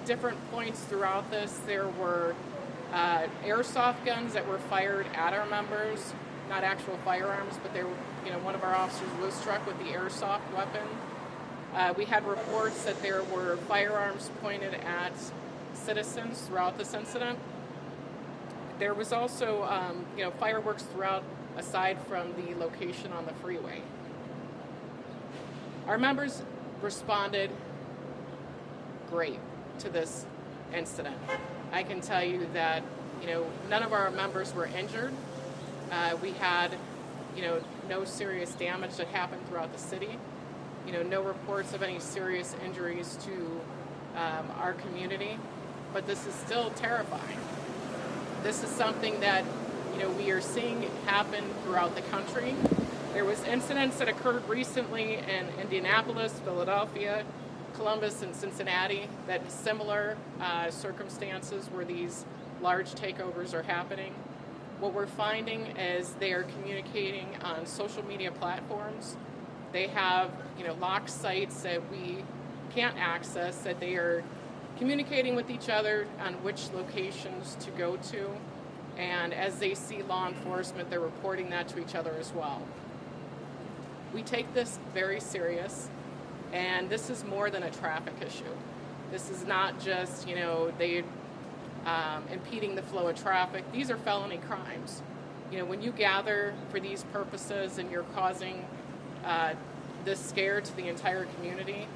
different points throughout this, there were airsoft guns that were fired at our members, not actual firearms, but they were, one of our officers was struck with the airsoft weapon. We had reports that there were firearms pointed at citizens throughout this incident. There was also, fireworks throughout, aside from the location on the freeway. Our members responded great to this incident. I can tell you that, none of our members were injured. We had, no serious damage that happened throughout the city. No reports of any serious injuries to our community, but this is still terrifying. This is something that, we are seeing happen throughout the country. There was incidents that occurred recently in Indianapolis, Philadelphia, Columbus, and Cincinnati that similar circumstances where these large takeovers are happening. What we're finding is they are communicating on social media platforms. They have, locked sites that we can't access, that they are communicating with each other on which locations to go to. And as they see law enforcement, they're reporting that to each other as well. We take this very serious, and this is more than a traffic issue. This is not just, they impeding the flow of traffic. These are felony crimes. When you gather for these purposes and you're causing this scare to the entire community,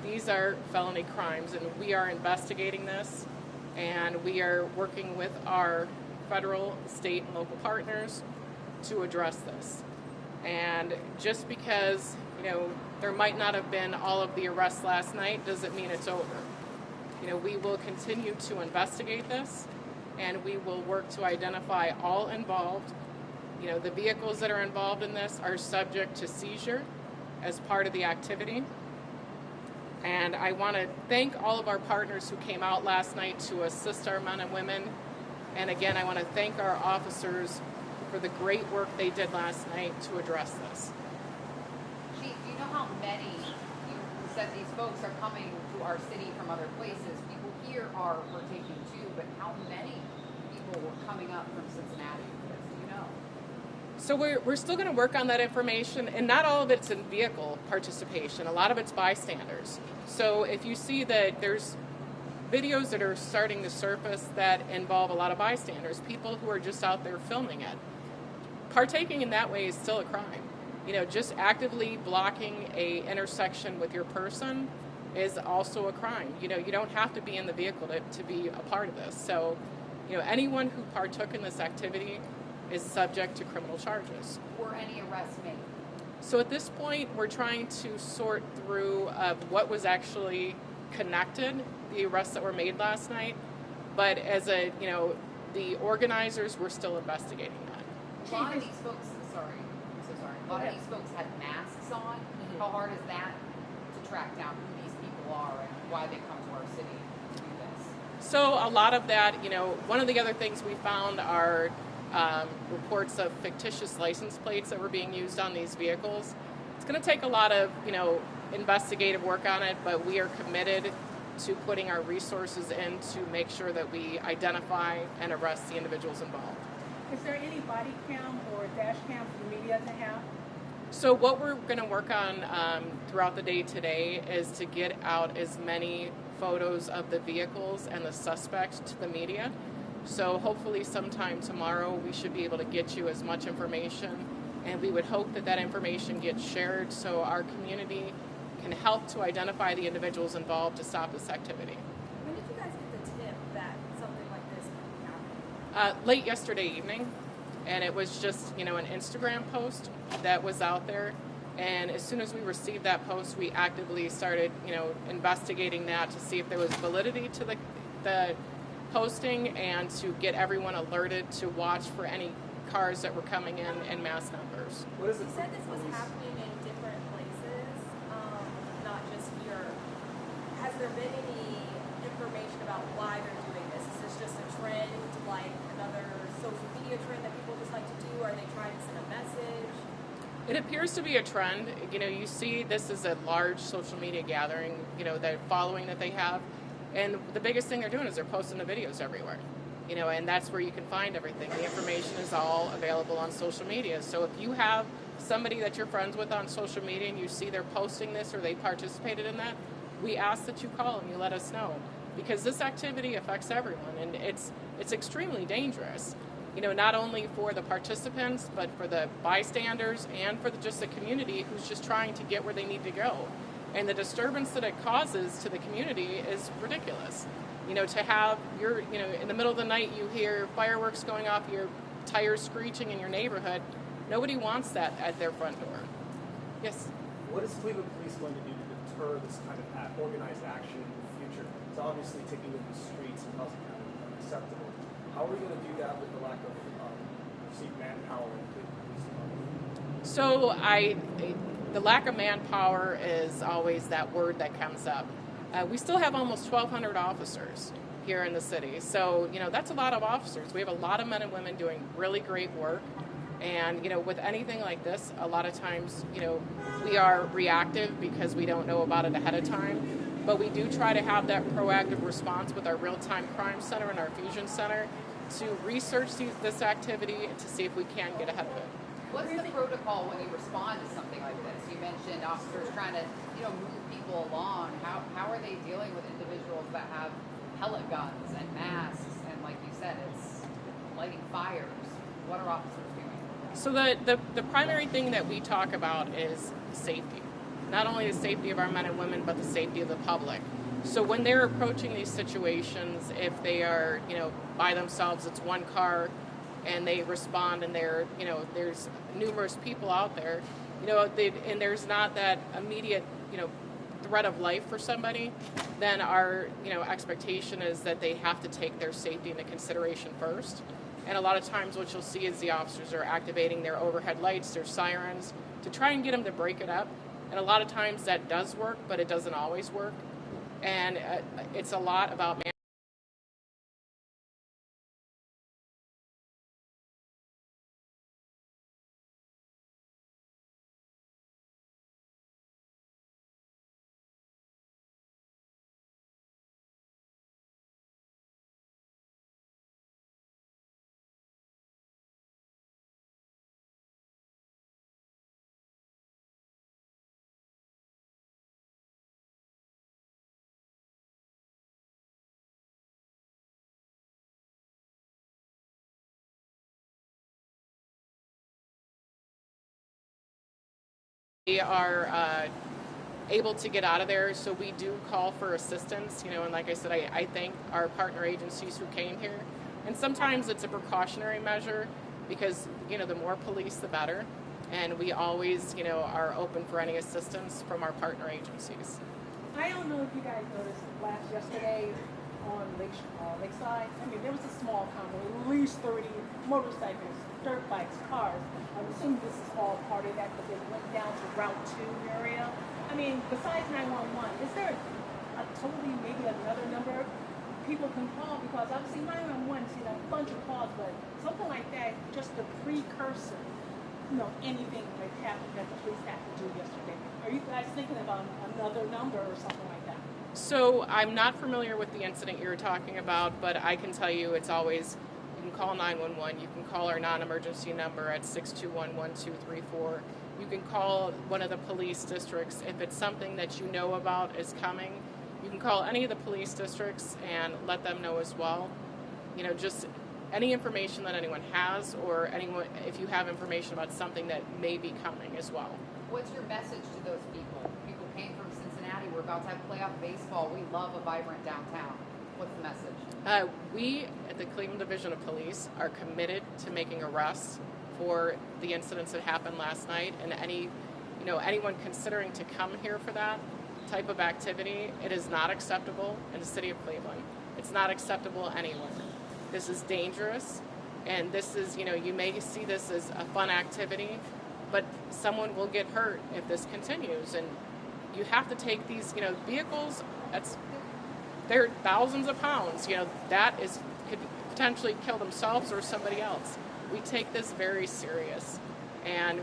these are felony crimes, and we are investigating this, and we are working with our federal, state, and local partners to address this. And just because, there might not have been all of the arrests last night doesn't mean it's over. We will continue to investigate this, and we will work to identify all involved. The vehicles that are involved in this are subject to seizure as part of the activity. And I want to thank all of our partners who came out last night to assist our men and women. And again, I want to thank our officers for the great work they did last night to address this. Chief, do you know how many, you said these folks are coming to our city from other places. People here are partaking too, but how many people were coming up from Cincinnati for this? Do you know? So we're still going to work on that information, and not all of it's in vehicle participation. A lot of it's bystanders. So if you see that there's videos that are starting to surface that involve a lot of bystanders, people who are just out there filming it, partaking in that way is still a crime. Just actively blocking a intersection with your person is also a crime. You don't have to be in the vehicle to be a part of this. So, anyone who partook in this activity is subject to criminal charges. Were any arrests made? So at this point, we're trying to sort through what was actually connected, the arrests that were made last night. But as the organizers were still investigating that. A lot of these folks, sorry, I'm so sorry. A lot of these folks had masks on. Mm-hmm. How hard is that to track down who these people are and why they come to our city to do this? So a lot of that, one of the other things we found are reports of fictitious license plates that were being used on these vehicles. It's going to take a lot of, investigative work on it, but we are committed to putting our resources in to make sure that we identify and arrest the individuals involved. Is there any body cam or dash cam for the media to have? So what we're going to work on throughout the day today is to get out as many photos of the vehicles and the suspects to the media. So hopefully sometime tomorrow we should be able to get you as much information, and we would hope that that information gets shared so our community can help to identify the individuals involved to stop this activity. When did you guys get the tip that something like this could be happening? Late yesterday evening, and it was just an Instagram post that was out there. And as soon as we received that post, we actively started investigating that to see if there was validity to the posting and to get everyone alerted to watch for any cars that were coming in mass numbers. You said this was happening in different places, not just here. Has there been any information about why they're doing this? Is this just a trend, like another social media trend that people just like to do? Are they trying to send a message? It appears to be a trend. You see this is a large social media gathering, the following that they have. And the biggest thing they're doing is they're posting the videos everywhere, and that's where you can find everything. The information is all available on social media. So if you have somebody that you're friends with on social media and you see they're posting this or they participated in that, we ask that you call and you let us know, because this activity affects everyone, and it's extremely dangerous. Not only for the participants, but for the bystanders and for just the community who's just trying to get where they need to go. And the disturbance that it causes to the community is ridiculous. To have in the middle of the night, you hear fireworks going off, your tires screeching in your neighborhood. Nobody wants that at their front door. Yes? What is Cleveland Police going to do to deter this kind of organized action in the future? It's obviously taking over the streets and causing that unacceptable. How are we going to do that with the lack of perceived manpower in the police department? So the lack of manpower is always that word that comes up. We still have almost 1,200 officers here in the city. So, that's a lot of officers. We have a lot of men and women doing really great work. And, with anything like this, a lot of times, we are reactive because we don't know about it ahead of time. But we do try to have that proactive response with our real-time crime center and our fusion center to research this activity to see if we can get ahead of it. What's the protocol when you respond to something like this? You mentioned officers trying to, move people along. How are they dealing with individuals that have pellet guns and masks? And like you said, it's lighting fires. What are officers doing? So the primary thing that we talk about is safety. Not only the safety of our men and women, but the safety of the public. So when they're approaching these situations, if they are, by themselves, it's one car, and they respond, and there's numerous people out there, and there's not that immediate, threat of life for somebody, then our, expectation is that they have to take their safety into consideration first. And a lot of times what you'll see is the officers are activating their overhead lights, their sirens, to try and get them to break it up. And a lot of times that does work, but it doesn't always work. And it's a lot about they are able to get out of there. So we do call for assistance, and like I said, I thank our partner agencies who came here. And sometimes it's a precautionary measure because, the more police, the better. And we always, are open for any assistance from our partner agencies. I don't know if you guys noticed yesterday on Lakeside. I mean, there was a small convoy, at least 30 motorcycles, dirt bikes, cars. I'm assuming this is all part of that, but they went down to Route 2 area. I mean, besides 911, is there maybe another number people can call? Because I've seen 911, seen a bunch of calls, but something like that, just a precursor, anything that happened that the police had to do yesterday. Are you guys thinking about another number or something like that? So I'm not familiar with the incident you're talking about, but I can tell you it's always, you can call 911, you can call our non-emergency number at 621-1234. You can call one of the police districts if it's something that you know about is coming. You can call any of the police districts and let them know as well. Just any information that anyone has, or anyone, if you have information about something that may be coming as well. What's your message to those people? People came from Cincinnati. We're about to have playoff baseball. We love a vibrant downtown. What's the message? We at the Cleveland Division of Police are committed to making arrests for the incidents that happened last night, and anyone considering to come here for that type of activity. It is not acceptable in the city of Cleveland. It's not acceptable anywhere. This is dangerous, and this is, you may see this as a fun activity, but someone will get hurt if this continues. And you have to take these, vehicles, they're thousands of pounds, that could potentially kill themselves or somebody else. We take this very serious, and,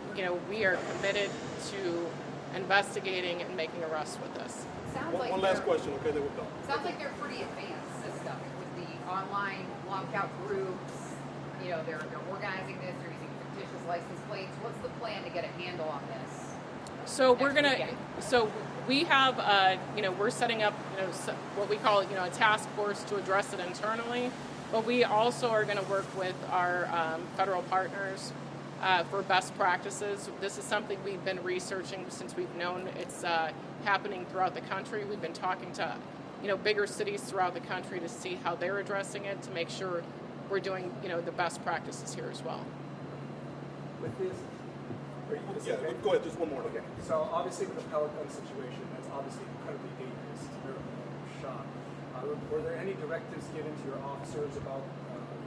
we are committed to investigating and making arrests with this. sounds like One last they're- question, okay, then we're done. Sounds like they're pretty advanced system with the online lockout groups. You know, they're organizing this, they're using fictitious license plates. What's the plan to get a handle on this? So we're Next gonna. weekend. So we have, we're setting up, what we call, a task force to address it internally. But we also are going to work with our federal partners for best practices. This is something we've been researching since we've known it's happening throughout the country. We've been talking to, bigger cities throughout the country to see how they're addressing it, to make sure we're doing, the best practices here as well. With this, are you going to say? Yeah, go ahead, just one more. Okay, so obviously with the pellet gun situation, that's obviously incredibly dangerous. It's a very shot. Were there any directives given to your officers about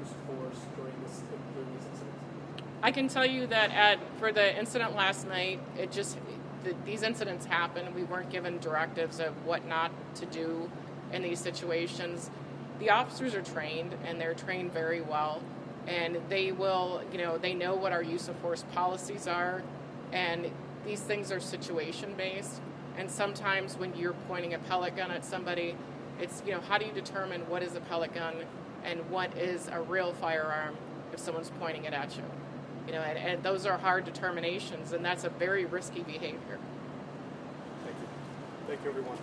use of force during these incidents? I can tell you that for the incident last night, these incidents happened. We weren't given directives of what not to do in these situations. The officers are trained, and they're trained very well, and they will, they know what our use of force policies are, and these things are situation based. And sometimes when you're pointing a pellet gun at somebody, it's, how do you determine what is a pellet gun and what is a real firearm if someone's pointing it at you? And those are hard determinations, and that's a very risky behavior. Thank you. Thank you, everyone.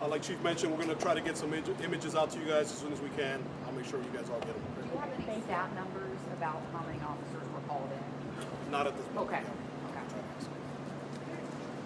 Like Chief mentioned, we're going to try to get some images out to you guys as soon as we can. I'll make sure you guys all get them. Do you have any stat numbers about how many officers were called in? Not at this moment. Okay.